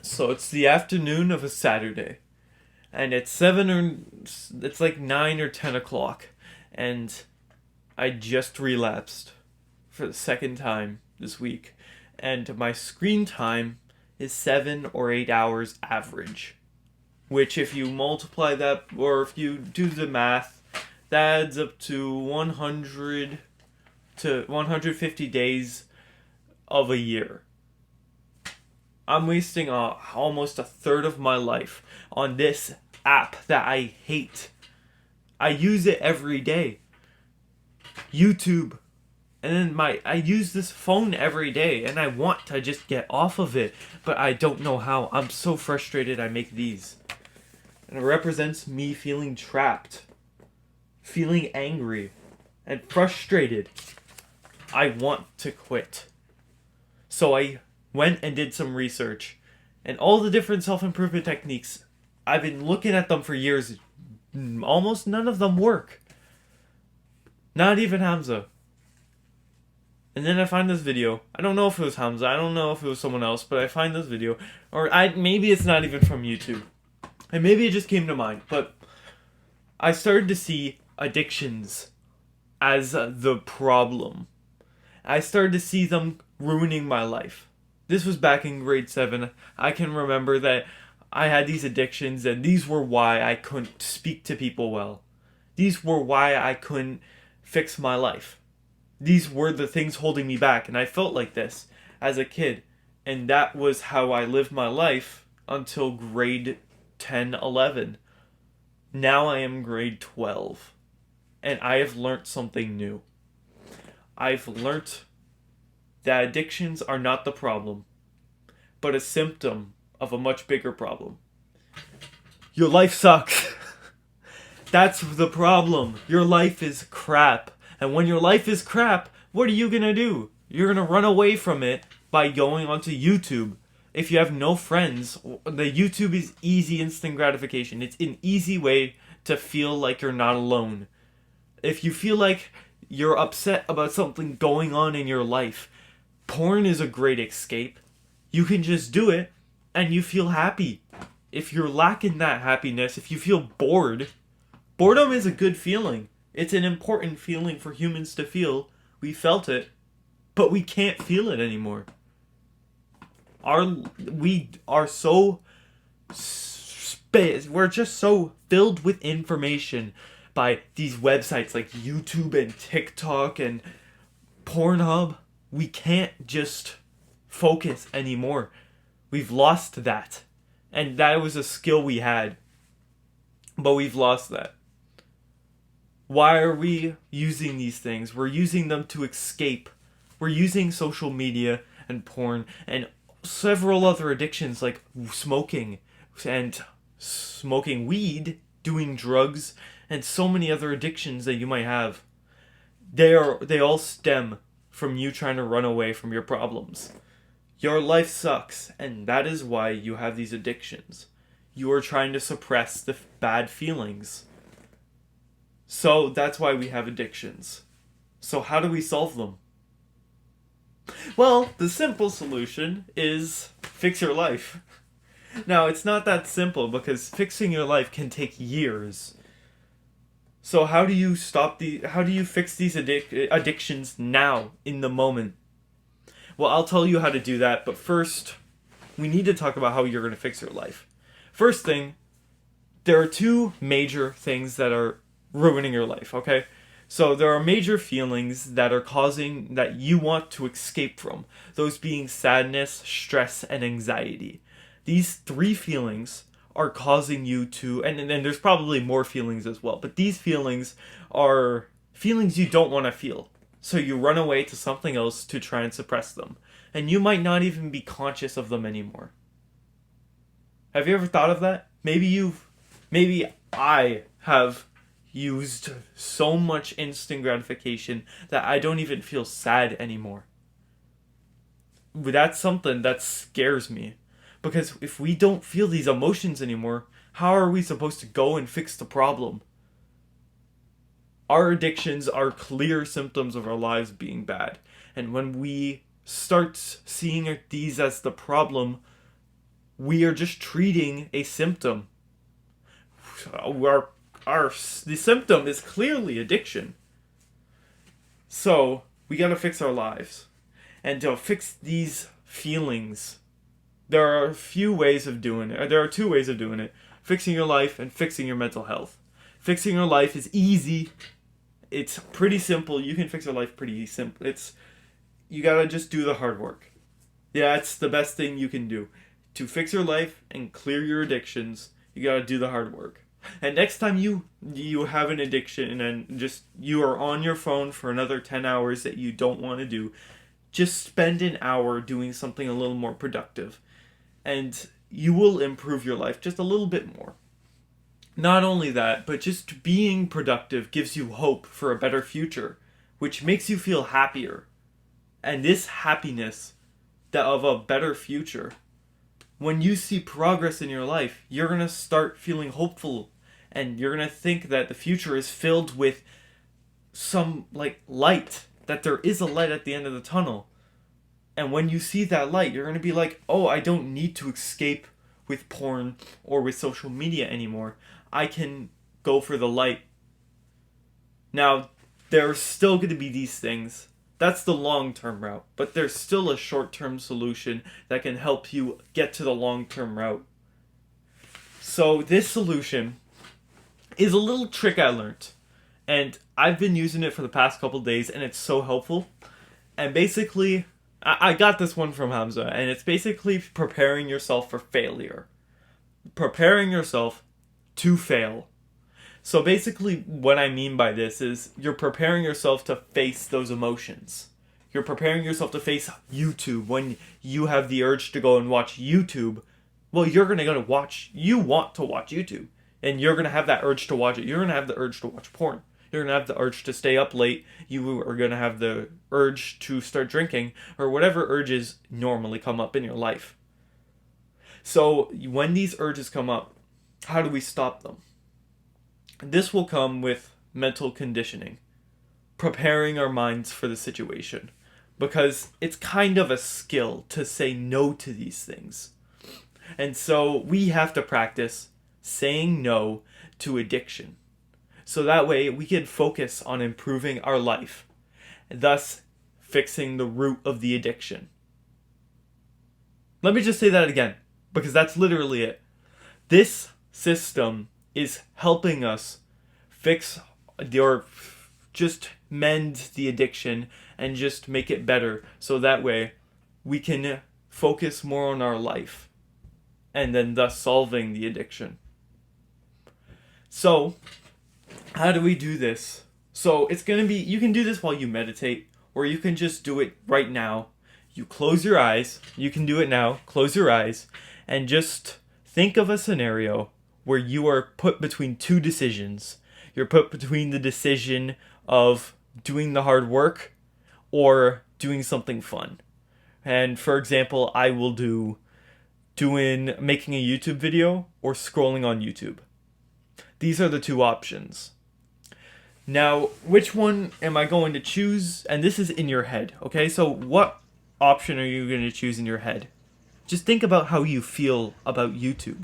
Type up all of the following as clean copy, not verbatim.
So it's the afternoon of a Saturday, and it's like 9 or 10 o'clock, and I just relapsed for the second time this week, and my screen time is 7 or 8 hours average. Which, if you multiply that, or if you do the math, that adds up to 100 to 150 days of a year. I'm wasting almost a third of my life on this app that I hate. I use it every day. YouTube. And then I use this phone every day, and I want to just get off of it, but I don't know how. I'm so frustrated I make these. And it represents me feeling trapped, feeling angry, and frustrated. I want to quit. So I went and did some research, and all the different self-improvement techniques, I've been looking at them for years. Almost none of them work. Not even Hamza. And then I find this video. I don't know if it was Hamza. I don't know if it was someone else, but I find this video. Or maybe it's not even from YouTube. And maybe it just came to mind. But I started to see addictions as the problem. I started to see them ruining my life. This was back in grade 7. I can remember that I had these addictions, and these were why I couldn't speak to people well. These were why I couldn't fix my life. These were the things holding me back, and I felt like this as a kid. And that was how I lived my life until grade 10, 11. Now I am grade 12, and I have learnt something new. I've learnt that addictions are not the problem, but a symptom of a much bigger problem. Your life sucks. That's the problem. Your life is crap. And when your life is crap, what are you gonna do? You're gonna run away from it by going onto YouTube. If you have no friends, the YouTube is easy instant gratification. It's an easy way to feel like you're not alone. If you feel like you're upset about something going on in your life, porn is a great escape. You can just do it and you feel happy. If you're lacking that happiness, if you feel bored, boredom is a good feeling. It's an important feeling for humans to feel. We felt it, but we can't feel it anymore. We are so we're just so filled with information by these websites like YouTube and TikTok and Pornhub. We can't just focus anymore. We've lost that. And that was a skill we had. But we've lost that. Why are we using these things? We're using them to escape. We're using social media and porn and several other addictions like smoking and smoking weed, doing drugs, and so many other addictions that you might have. They all stem from you trying to run away from your problems. Your life sucks, and that is why you have these addictions. You are trying to suppress the bad feelings. So that's why we have addictions. So how do we solve them? Well, the simple solution is fix your life. Now, it's not that simple because fixing your life can take years. So how do you fix these addictions now, in the moment? Well, I'll tell you how to do that, but first, we need to talk about how you're going to fix your life. First thing, there are two major things that are ruining your life, okay? So there are major feelings that are causing that you want to escape from. Those being sadness, stress, and anxiety. These three feelings are causing you to, and there's probably more feelings as well, but these feelings are feelings you don't want to feel. So you run away to something else to try and suppress them. And you might not even be conscious of them anymore. Have you ever thought of that? Maybe I have used so much instant gratification that I don't even feel sad anymore. That's something that scares me. Because if we don't feel these emotions anymore, how are we supposed to go and fix the problem? Our addictions are clear symptoms of our lives being bad. And when we start seeing these as the problem, We are just treating a symptom. The symptom is clearly addiction. So we gotta fix our lives. And to fix these feelings, there are a few ways of doing it. There are two ways of doing it. Fixing your life and fixing your mental health. Fixing your life is easy. It's pretty simple. You can fix your life pretty simple. You gotta just do the hard work. Yeah, it's the best thing you can do. To fix your life and clear your addictions, you gotta do the hard work. And next time you have an addiction and just you are on your phone for another 10 hours that you don't want to do, just spend an hour doing something a little more productive. And you will improve your life just a little bit more. Not only that, but just being productive gives you hope for a better future, which makes you feel happier. And this happiness of a better future, when you see progress in your life, you're going to start feeling hopeful, and you're going to think that the future is filled with some light, that there is a light at the end of the tunnel. And when you see that light, you're going to be like, oh, I don't need to escape with porn or with social media anymore. I can go for the light. Now, there's still going to be these things. That's the long-term route. But there's still a short-term solution that can help you get to the long-term route. So this solution is a little trick I learned. And I've been using it for the past couple days, and it's so helpful. And basically, I got this one from Hamza, and it's basically preparing yourself for failure. Preparing yourself to fail. So basically what I mean by this is you're preparing yourself to face those emotions. You're preparing yourself to face YouTube. When you have the urge to go and watch YouTube, well, you want to watch YouTube. And you're going to have that urge to watch it. You're going to have the urge to watch porn. You're going to have the urge to stay up late. You are going to have the urge to start drinking, or whatever urges normally come up in your life. So when these urges come up, how do we stop them? This will come with mental conditioning, preparing our minds for the situation, because it's kind of a skill to say no to these things. And so we have to practice saying no to addiction. So that way we can focus on improving our life, thus fixing the root of the addiction. Let me just say that again, because that's literally it. This system is helping us fix or just mend the addiction and just make it better, so that way we can focus more on our life and then thus solving the addiction. So how do we do this? So it's going to be, you can do this while you meditate, or you can just do it right now. You close your eyes. You can do it now. Close your eyes and just think of a scenario where you are put between two decisions. You're put between the decision of doing the hard work or doing something fun. And for example, I will doing making a YouTube video or scrolling on YouTube. These are the two options. Now, which one am I going to choose? And this is in your head, okay? So what option are you going to choose in your head? Just think about how you feel about YouTube.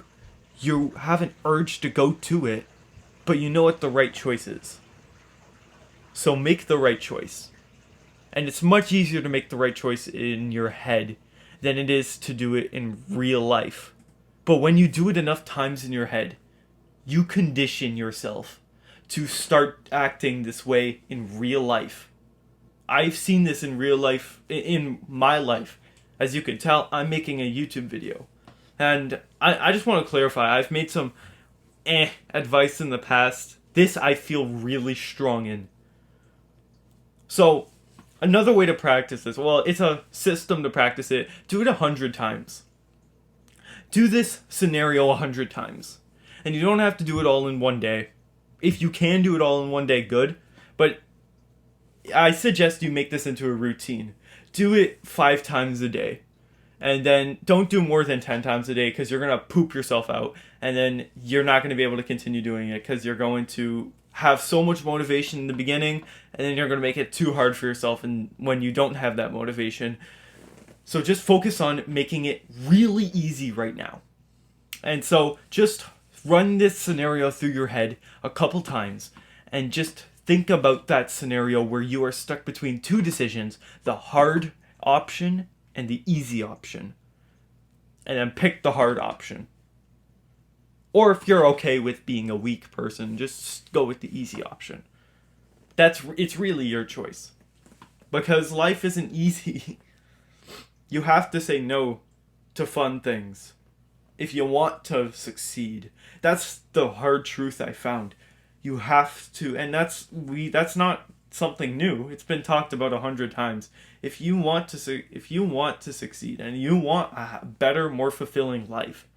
You have an urge to go to it, but you know what the right choice is. So make the right choice. And it's much easier to make the right choice in your head than it is to do it in real life. But when you do it enough times in your head, you condition yourself to start acting this way in real life. I've seen this in real life, in my life. As you can tell, I'm making a YouTube video. And I just want to clarify, I've made some advice in the past. This I feel really strong in. So, another way to practice this, well, it's a system to practice it. Do it 100 times. Do this scenario 100 times. And you don't have to do it all in one day. If you can do it all in one day, good. But I suggest you make this into a routine. Do it 5 times a day. And then don't do more than 10 times a day, because you're going to poop yourself out. And then you're not going to be able to continue doing it, because you're going to have so much motivation in the beginning, and then you're going to make it too hard for yourself and when you don't have that motivation. So just focus on making it really easy right now. And so just run this scenario through your head a couple times and just think about that scenario where you are stuck between two decisions, the hard option and the easy option. And then pick the hard option. Or if you're okay with being a weak person, just go with the easy option. It's really your choice. Because life isn't easy. You have to say no to fun things if you want to succeed. That's the hard truth I found. You have to, and that's not something new. It's been talked about 100 times. If you want to succeed and you want a better, more fulfilling life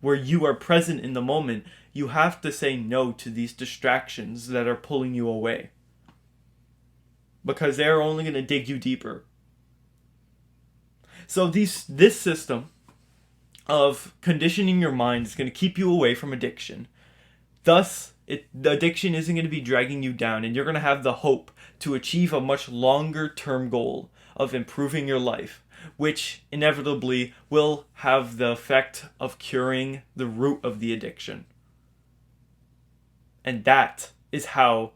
where you are present in the moment, you have to say no to these distractions that are pulling you away. Because they're only going to dig you deeper. So this system of conditioning your mind is going to keep you away from addiction. Thus, the addiction isn't going to be dragging you down, and you're going to have the hope to achieve a much longer term goal of improving your life, which inevitably will have the effect of curing the root of the addiction. And that is how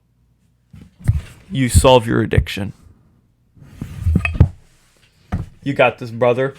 you solve your addiction. You got this, brother.